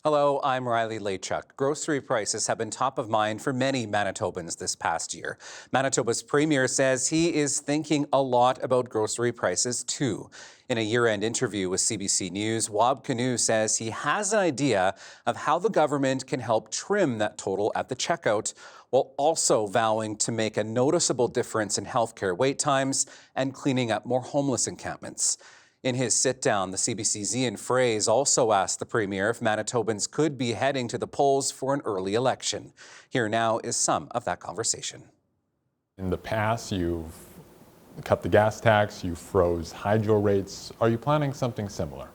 Hello, I'm Riley Lachuk. Grocery prices have been top of mind for many Manitobans this past year. Manitoba's Premier says he is thinking a lot about grocery prices too. In a year-end interview with CBC News, Wab Kinew says he has an idea of how the government can help trim that total at the checkout, while also vowing to make a noticeable difference in healthcare wait times and cleaning up more homeless encampments. In his sit-down, the CBC's Ian Fraze also asked the Premier if Manitobans could be heading to the polls for an early election. Here now is some of that conversation. In the past, you've cut the gas tax, you froze hydro rates. Are you planning something similar?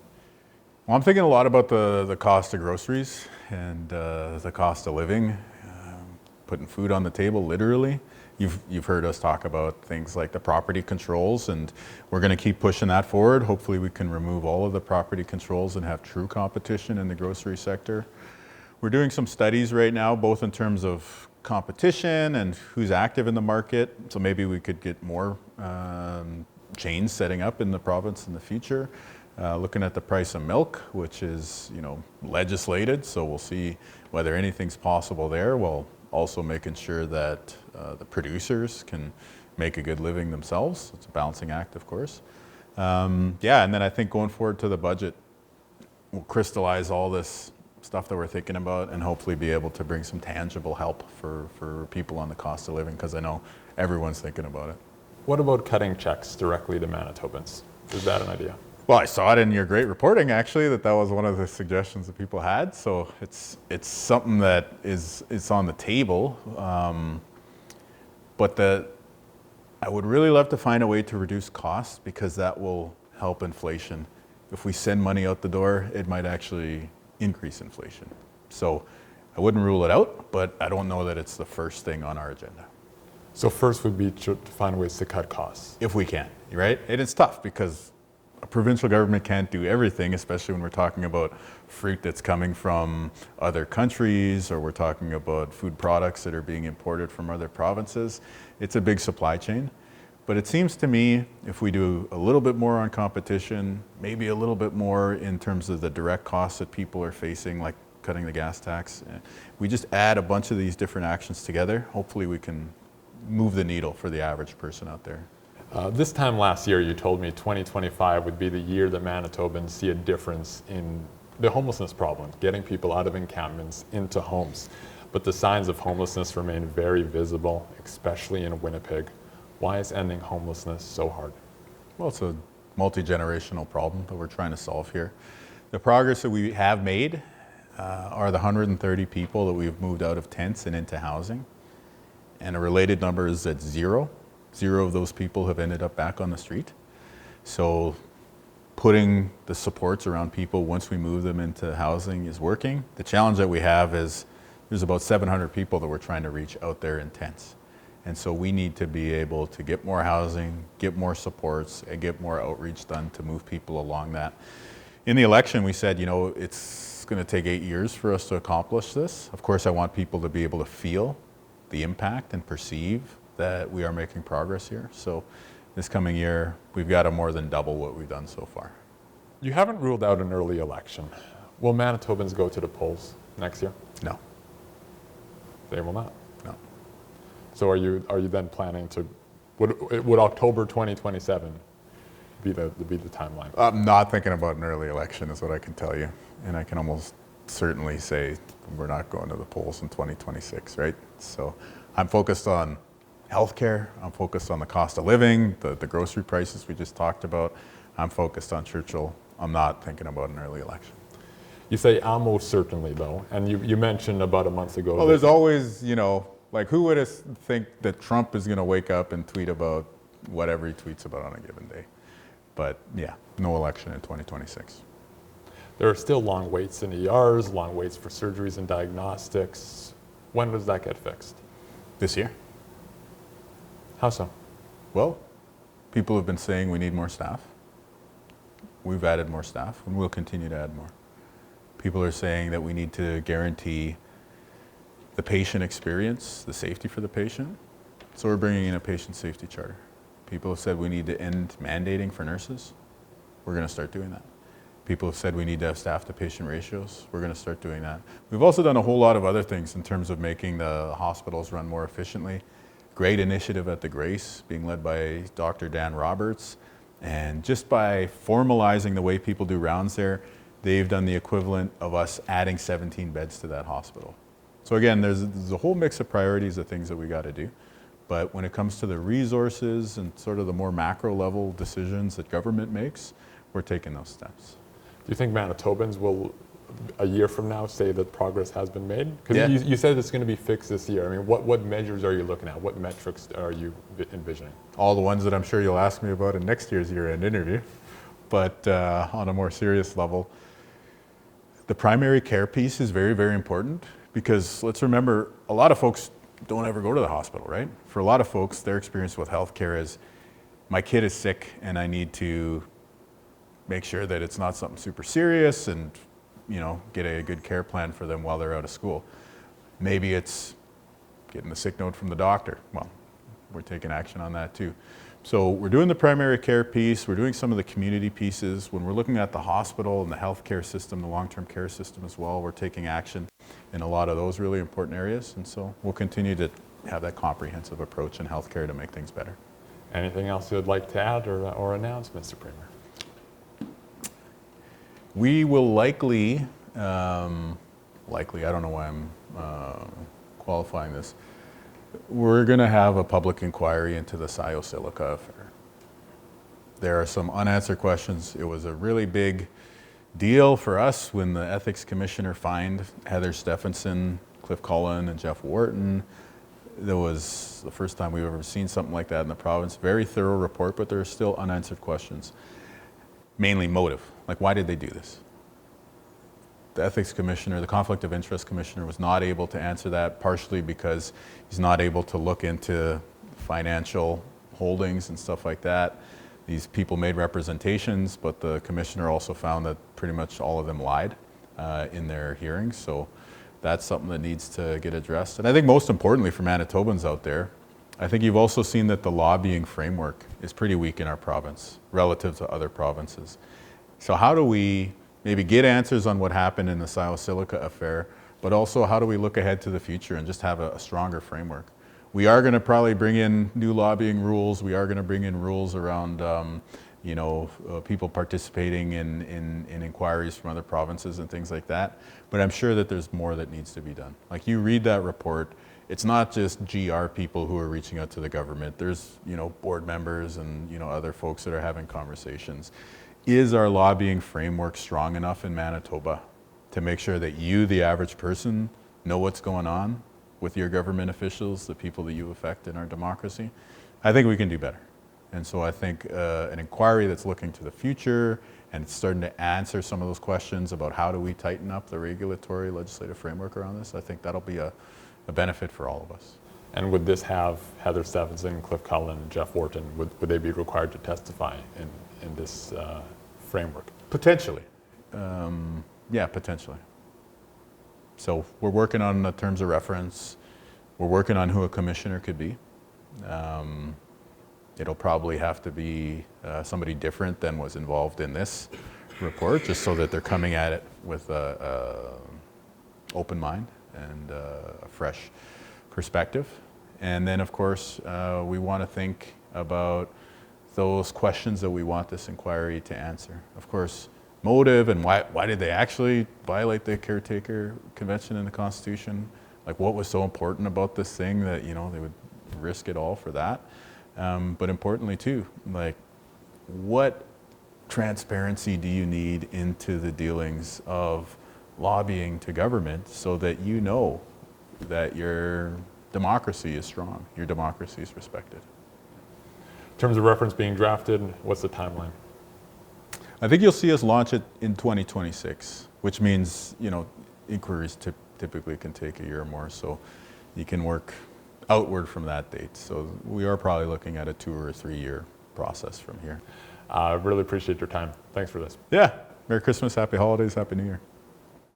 Well, I'm thinking a lot about the cost of groceries and the cost of living, putting food on the table, literally. You've heard us talk about things like the property controls, and we're going to keep pushing that forward. Hopefully we can remove all of the property controls and have true competition in the grocery sector. We're doing some studies right now, both in terms of competition and who's active in the market. So maybe we could get more chains setting up in the province in the future. Looking at the price of milk, which is, legislated, so we'll see whether anything's possible there, while also making sure that the producers can make a good living themselves. It's a balancing act, of course. And then I think going forward to the budget, we'll crystallize all this stuff that we're thinking about and hopefully be able to bring some tangible help for people on the cost of living, because I know everyone's thinking about it. What about cutting checks directly to Manitobans? Is that an idea? Well, I saw it in your great reporting, actually, that was one of the suggestions that people had. So it's something that is on the table. But I would really love to find a way to reduce costs, because that will help inflation. If we send money out the door, it might actually increase inflation. So I wouldn't rule it out, but I don't know that it's the first thing on our agenda. So first would be to find ways to cut costs. If we can, right? And it's tough because a provincial government can't do everything, especially when we're talking about fruit that's coming from other countries, or we're talking about food products that are being imported from other provinces. It's a big supply chain. But it seems to me, if we do a little bit more on competition, maybe a little bit more in terms of the direct costs that people are facing, like cutting the gas tax, we just add a bunch of these different actions together, hopefully we can move the needle for the average person out there. This time last year, you told me 2025 would be the year that Manitobans see a difference in the homelessness problem, getting people out of encampments into homes. But the signs of homelessness remain very visible, especially in Winnipeg. Why is ending homelessness so hard? Well, it's a multi-generational problem that we're trying to solve here. The progress that we have made are the 130 people that we've moved out of tents and into housing. And a related number is that zero of those people have ended up back on the street. So putting the supports around people once we move them into housing is working. The challenge that we have is there's about 700 people that we're trying to reach out there in tents. And so we need to be able to get more housing, get more supports, and get more outreach done to move people along that. In the election, we said, it's going to take 8 years for us to accomplish this. Of course, I want people to be able to feel the impact and perceive that we are making progress here. So this coming year, we've got to more than double what we've done so far. You haven't ruled out an early election. Will Manitobans go to the polls next year? No. They will not. No. So are you then planning to, would October 2027 be the timeline? I'm not thinking about an early election is what I can tell you. And I can almost certainly say we're not going to the polls in 2026, right? So I'm focused on healthcare, I'm focused on the cost of living, the grocery prices we just talked about. I'm focused on Churchill. I'm not thinking about an early election. You say almost certainly though, and you mentioned about a month ago. Well, there's always, like who would think that Trump is going to wake up and tweet about whatever he tweets about on a given day? But yeah, no election in 2026. There are still long waits in ERs, long waits for surgeries and diagnostics. When does that get fixed? This year. How so? Well, people have been saying we need more staff. We've added more staff, and we'll continue to add more. People are saying that we need to guarantee the patient experience, the safety for the patient. So we're bringing in a patient safety charter. People have said we need to end mandating for nurses. We're going to start doing that. People have said we need to have staff to patient ratios. We're going to start doing that. We've also done a whole lot of other things in terms of making the hospitals run more efficiently. Great initiative at the Grace, being led by Dr. Dan Roberts. And just by formalizing the way people do rounds there, they've done the equivalent of us adding 17 beds to that hospital. So again, there's a whole mix of priorities of things that we got to do. But when it comes to the resources and sort of the more macro level decisions that government makes, we're taking those steps. Do you think Manitobans will, a year from now, say that progress has been made? Because Yeah. you said it's going to be fixed this year. I mean, what measures are you looking at? What metrics are you envisioning? All the ones that I'm sure you'll ask me about in next year's year-end interview. But on a more serious level, the primary care piece is very, very important, because let's remember, a lot of folks don't ever go to the hospital, right? For a lot of folks, their experience with healthcare is, my kid is sick and I need to make sure that it's not something super serious and, you know, get a good care plan for them while they're out of school. Maybe it's getting the sick note from the doctor. Well, we're taking action on that too. So we're doing the primary care piece, we're doing some of the community pieces. When we're looking at the hospital and the healthcare system, the long-term care system as well, we're taking action in a lot of those really important areas. And so we'll continue to have that comprehensive approach in healthcare to make things better. Anything else you would like to add or announce, Mr. Premier? We will likely, I don't know why I'm qualifying this, we're going to have a public inquiry into the Scio silica affair. There are some unanswered questions. It was a really big deal for us when the ethics commissioner fined Heather Stephenson, Cliff Cullen, and Jeff Wharton. That was the first time we've ever seen something like that in the province. Very thorough report, but there are still unanswered questions. Mainly motive, like why did they do this? The ethics commissioner, the conflict of interest commissioner, was not able to answer that, partially because he's not able to look into financial holdings and stuff like that. These people made representations, but the commissioner also found that pretty much all of them lied in their hearings. So that's something that needs to get addressed. And I think most importantly for Manitobans out there, I think you've also seen that the lobbying framework is pretty weak in our province relative to other provinces. So how do we maybe get answers on what happened in the Scio silica affair, but also how do we look ahead to the future and just have a stronger framework? We are going to probably bring in new lobbying rules. We are going to bring in rules around people participating in inquiries from other provinces and things like that. But I'm sure that there's more that needs to be done. Like, you read that report, it's not just GR people who are reaching out to the government. There's, board members and, other folks that are having conversations. Is our lobbying framework strong enough in Manitoba to make sure that you, the average person, know what's going on with your government officials, the people that you affect in our democracy? I think we can do better. And so I think an inquiry that's looking to the future and it's starting to answer some of those questions about how do we tighten up the regulatory legislative framework around this, I think that'll be a benefit for all of us. And would this have Heather Stephenson, Cliff Cullen, and Jeff Wharton, would they be required to testify in this framework? Potentially. Yeah, potentially. So we're working on the terms of reference. We're working on who a commissioner could be. It'll probably have to be somebody different than was involved in this report, just so that they're coming at it with an open mind and a fresh perspective. And then, of course, we want to think about those questions that we want this inquiry to answer. Of course, motive and why did they actually violate the Caretaker Convention and the Constitution? Like, what was so important about this thing that, they would risk it all for that? But importantly too, like, what transparency do you need into the dealings of lobbying to government so that you know that your democracy is strong, your democracy is respected? In terms of reference being drafted, what's the timeline? I think you'll see us launch it in 2026, which means, inquiries typically can take a year or more, so you can work outward from that date. So we are probably looking at a 2 or 3 year process from here. I really appreciate your time. Thanks for this. Yeah. Merry Christmas, Happy Holidays, Happy New Year.